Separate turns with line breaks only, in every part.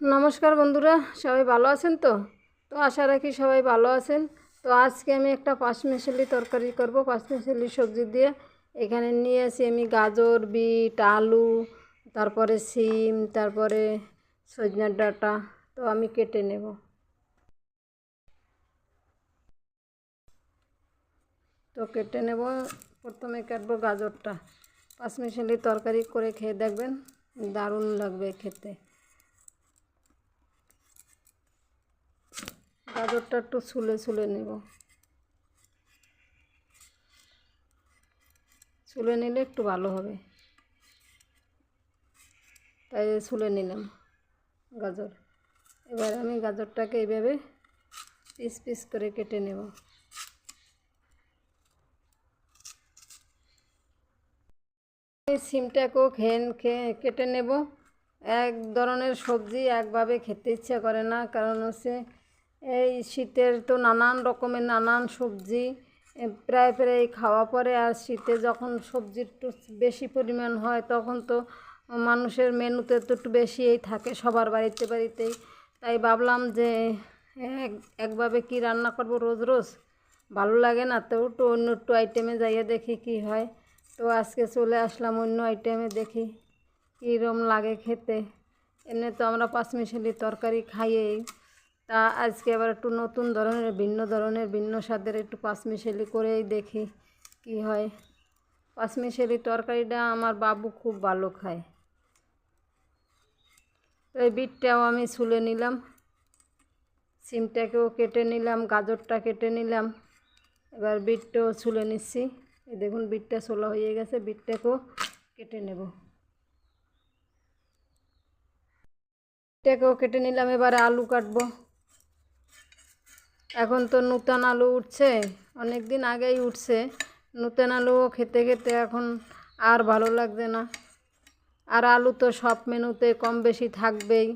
নমস্কার বন্ধুরা, সবাই ভালো আছেন তো? আশা রাখি সবাই ভালো আছেন। আজকে আমি একটা পাঁচমিশালি তরকারি করব, পাঁচমিশালি সবজি দিয়ে। এখানে নিয়ে আসি আমি গাজর, বিট, আলু, তারপরে সিম, তারপরে সজনের ডাঁটা। আমি কেটে নেব। কেটে নেব। প্রথমে কাটবো গাজরটা। পাঁচমিশালি তরকারি করে খেয়ে দেখবেন, দারুণ লাগবে খেতে। গাজরটা একটু ছুলে নেব। ছুলে নিলে একটু ভালো হবে, তাই ছুলে নিলাম গাজর। এবার আমি গাজরটাকে এইভাবে পিস পিস করে কেটে নেব। এই সিমটাকেও কেটে নেব। এক ধরনের সবজি একভাবে খেতে ইচ্ছা করে না, কারণ হচ্ছে এই শীতের তো নানান রকমের নানান সবজি প্রায় খাওয়া পড়ে। আর শীতে যখন সবজির একটু বেশি পরিমাণ হয় তখন তো মানুষের মেনুতে তো একটু বেশিই থাকে সবার বাড়িতেই। তাই ভাবলাম যে একভাবে কি রান্না করব রোজ রোজ, ভালো লাগে না। তো একটু অন্য একটু আইটেমে যাইয়ে দেখি কি হয়। আজকে চলে আসলাম অন্য আইটেমে, দেখি কীরকম লাগে খেতে। এমনি তো আমরা পাঁচমিশালি তরকারি খাইয়েই, তা আজকে আবার একটু নতুন ধরনের ভিন্ন স্বাদের একটু পাঁচমিশালি করেই দেখি কি হয়। পাঁচমিশালি তরকারিটা আমার বাবু খুব ভালো খায়। এই বিটটাও আমি ছুলে নিলাম, সিমটাকেও কেটে নিলাম, গাজরটা কেটে নিলাম। এবার বিটটাও ছুলে নিচ্ছি। এই দেখুন বিটটা ছোলা হয়ে গেছে, বিটটাকেও কেটে নেব। বিটটাকেও কেটে নিলাম। এবারে আলু কাটবো। এখন তো নূতন আলু উঠছে, অনেক দিন আগেই উঠছে। নূতন আলুও খেতে খেতে এখন আর ভালো লাগছে না। আর আলু তো সব মেনুতে কম বেশি থাকবেই,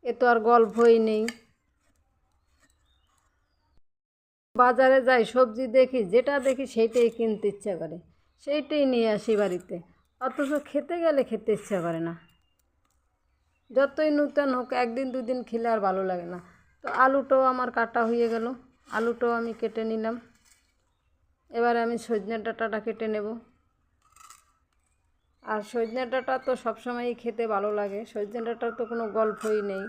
এ তো আর গল্পই নেই। বাজারে যাই, সবজি দেখি, যেটা দেখি সেইটাই কিনতে ইচ্ছা করে, সেইটাই নিয়ে আসি বাড়িতে। অথচ খেতে গেলে খেতে ইচ্ছা করে না। যতই নূতন হোক, একদিন দুদিন খেলে আর ভালো লাগে না। আলুটাও আমার কাটা হয়ে গেল, আলুটাও আমি কেটে নিলাম। এবারে আমি সজনে ডাঁটাটা কেটে নেব। আর সজনে ডাঁটা তো সবসময়ই খেতে ভালো লাগে, সজনে ডাঁটার তো কোনো গল্পই নেই,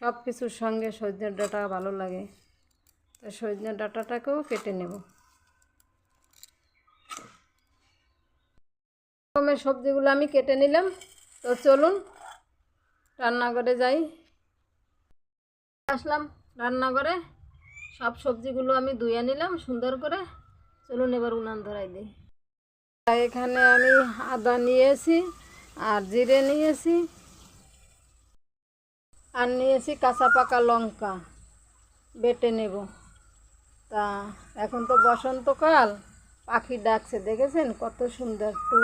সব কিছুর সঙ্গে সজনে ডাঁটা ভালো লাগে। সজনে ডাঁটাটাকেও কেটে নেব। রকমের সবজিগুলো আমি কেটে নিলাম। চলুন রান্নাঘরে যাই। আসলাম রান্নাঘরে, সব সবজিগুলো আমি ধুয়ে নিলাম সুন্দর করে। চলুন এবার উনান ধরাই দিই। এখানে আমি আদা নিয়েছি, আর জিরে নিয়েছি, আর নিয়েছি কাঁচা পাকা লঙ্কা, বেটে নেব। এখন তো বসন্তকাল, পাখি ডাকছে, দেখেছেন কত সুন্দর, টু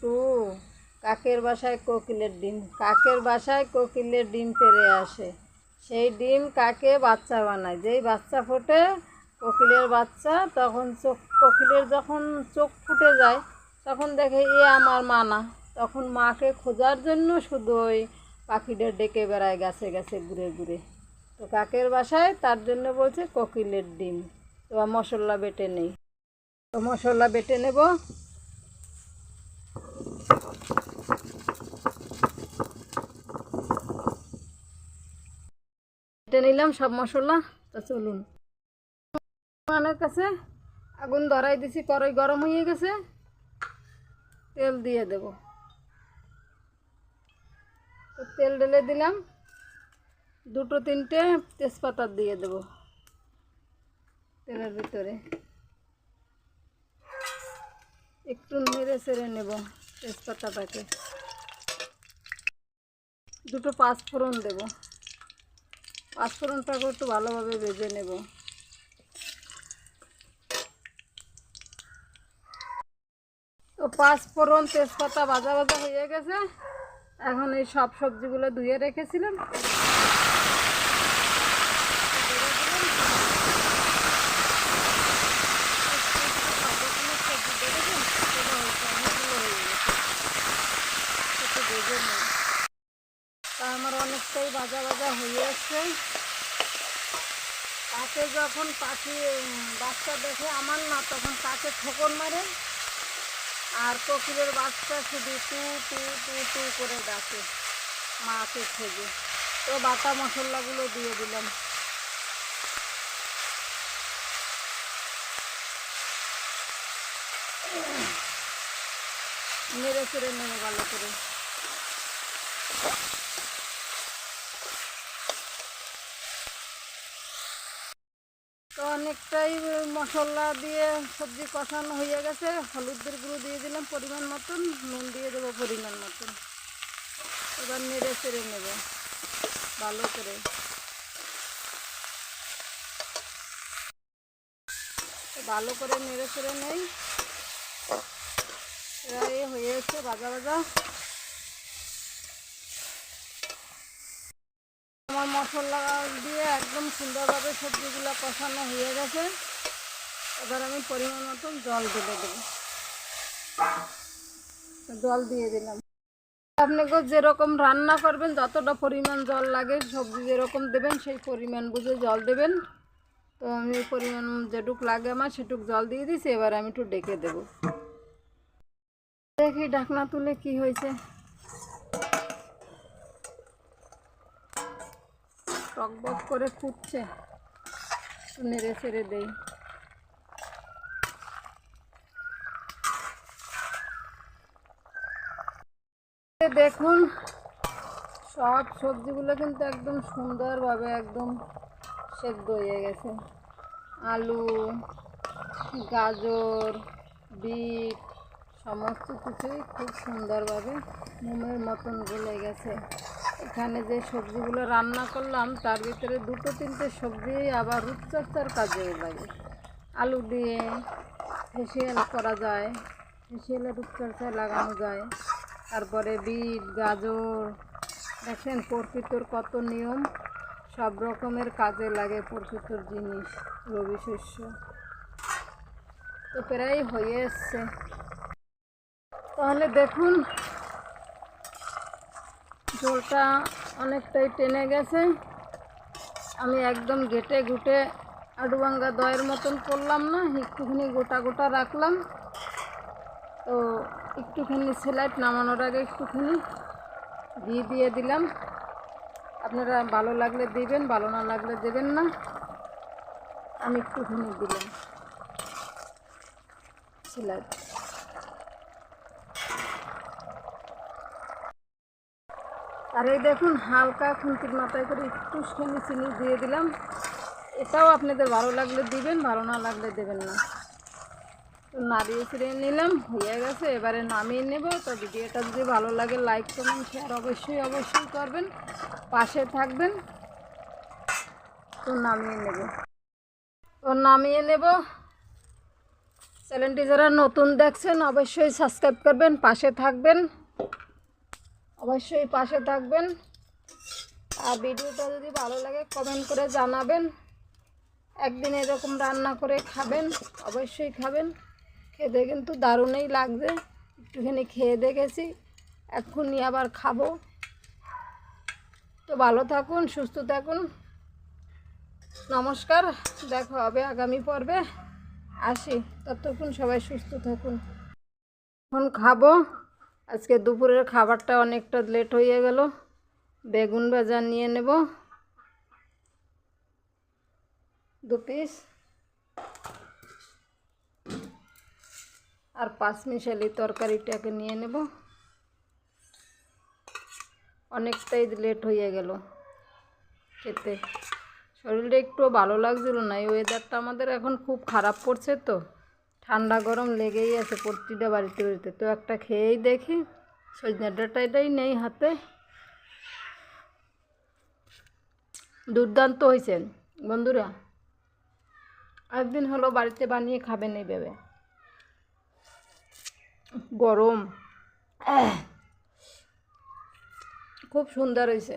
টু। কাকের বাসায় কোকিলের ডিম, কাকের বাসায় কোকিলের ডিম পেড়ে আসে, সেই ডিম কাকে বাচ্চা বানায়। যেই বাচ্চা ফোটে কোকিলের বাচ্চা, তখন কোকিলের যখন চোখ ফুটে যায়, তখন দেখে এ আমার মা না। তখন মাকে খোঁজার জন্য শুধু ওই পাখিদের ডেকে বেড়ায় গাছে গাছে ঘুরে ঘুরে। কাকের বাসায়, তার জন্য বলছে কোকিলের ডিম। মশলা বেটে নেই। মশলা বেটে নেব। বেটে নিলাম সব মশলা। চলুন আমার কাছে আগুন ধরাই দিছি, কড়াই গরম হয়ে গেছে, তেল দিয়ে দেব। তেল ঢেলে দিলাম, দুটো তিনটে তেজপাতা দিয়ে দেব তেলের ভিতরে। একটু নেড়ে চেড়ে নেব তেজপাতাটাকে। দুটো পাঁচফোড়ন দেব, পাঁচফোড়নটাকে একটু ভালোভাবে ভেজে নেব। পাঁচফোড়ন তেজপাতা ভাজা ভাজা হয়ে গেছে। এখন এই সব সবজিগুলো ধুয়ে রেখেছিলাম, অনেকটাই ভাজা ভাজা হয়ে এসছে। কাকে যখন পাখি বাচ্চা দেখে আমার না, তখন কাকে ঠোকর মারে, আর কোকিলের বাচ্চা শুধু টু টু টু টু করে ডাকে মাকে খেয়ে। তো বাটা মশলাগুলো দিয়ে দিলাম। নেড়ে চেড়ে নেড়ে ভালো করে। তো অনেকটাই মশলা দিয়ে সবজি কষানো হয়ে গেছে। হলুদের গুঁড়ো দিয়ে দিলাম পরিমাণ মতন, নুন দিয়ে দেবো পরিমাণ মতন। এবার নেড়ে চেড়ে নেব ভালো করে। ভালো করে নেড়ে চেড়ে নেই। প্রায় হয়ে গেছে ভাজা ভাজা। আমার মশলা দিয়ে একদম সুন্দরভাবে সবজিগুলো কষানো হয়ে গেছে। এবার আমি পরিমাণ মতন জল ঢেলে দেবো। জল দিয়ে দিলাম। আপনাকে যেরকম রান্না করবেন, যতটা পরিমাণ জল লাগে, সবজি যেরকম দেবেন সেই পরিমাণ বুঝে জল দেবেন। তো আমি পরিমাণ যেটুক লাগে আমার সেটুক জল দিয়ে দিয়েছি। এবার আমি একটু ডেকে দেব। দেখি ঢাকনা তুলে কি হয়েছে। টকবক করে ফুটছে, নেড়ে ছেড়ে দেই। দেখুন সব সবজিগুলো কিন্তু একদম সুন্দরভাবে একদম সেদ্ধ হয়ে গেছে। আলু, গাজর, বিট সমস্ত কিছুই খুব সুন্দরভাবে মোমের মতন গলে গেছে। এখানে যে সবজিগুলো রান্না করলাম তার ভিতরে দুটো তিনটে সবজি আবার রূপচর্চার কাজেও লাগে। আলু দিয়ে ফেসিয়াল করা যায়, ফেসিয়ালে রূপচর্চায় লাগানো যায়। তারপরে বিট, গাজর, দেখেন প্রকৃতির কত নিয়ম, সব রকমের কাজে লাগে প্রকৃতির জিনিস, রবি শস্য। তো প্রায় হয়ে এসছে। তাহলে দেখুন ঝোলটা অনেকটাই টেনে গেছে। আমি একদম ঘেটে ঘুটে আডুভাঙ্গা দয়ের মতন করলাম না, একটুখানি গোটা গোটা রাখলাম। তো একটুখানি স্যালাড নামানোর আগে একটুখানি ঘি দিয়ে দিলাম। আপনারা ভালো লাগলে দিবেন, ভালো না লাগলে দেবেন না। আমি একটুখানি দিলাম স্যালাড। আর এই দেখুন হালকা খুন্তির মাথায় করে একটুখানি চিনি দিয়ে দিলাম। এটাও আপনাদের ভালো লাগলে দিবেন, ভালো না লাগলে দেবেন না। তো নাড়িয়ে ছিড়িয়ে নিলাম, হয়ে গেছে। এবারে নামিয়ে নেব। তো ভিডিওটা যদি ভালো লাগে লাইক কমেন্ট শেয়ার অবশ্যই করবেন, পাশে থাকবেন। তো নামিয়ে নেব। চ্যানেলটি যারা নতুন দেখছেন অবশ্যই সাবস্ক্রাইব করবেন, পাশে থাকবেন, অবশ্যই পাশে থাকবেন। আর ভিডিওটা যদি ভালো লাগে কমেন্ট করে জানাবেন। একদিন এরকম রান্না করে খাবেন, অবশ্যই খাবেন। খেতে কিন্তু দারুণই লাগছে। একটুখানি খেয়ে দেখেছি, এক্ষুনি আবার খাবো। তো ভালো থাকুন, সুস্থ থাকুন। নমস্কার, দেখা হবে আগামী পর্বে। আসি, ততক্ষণ সবাই সুস্থ থাকুন। এখন খাবো। আজকে দুপুরের খাবারটা অনেকটা লেট হয়ে গেল। বেগুন ভাজা নিয়ে নেব 2 পিস, আর 5 মিশালি তরকারিটাকে নিয়ে নেব। অনেকটাই লেট হয়ে গেল খেতে। শরীরটা একটু ভালো লাগছিল না। এই ওয়েদারটা আমাদের এখন খুব খারাপ পড়ছে, তো ঠান্ডা গরম লেগেই আছে প্রতিটা বাড়িতে। তো একটা খেয়েই দেখি। সজনে ডাঁটাটাই নেই হাতে। দুর্দান্ত হয়েছে বন্ধুরা। একদিন হলো বাড়িতে বানিয়ে খাবেন এইভাবে। গরম খুব সুন্দর হয়েছে।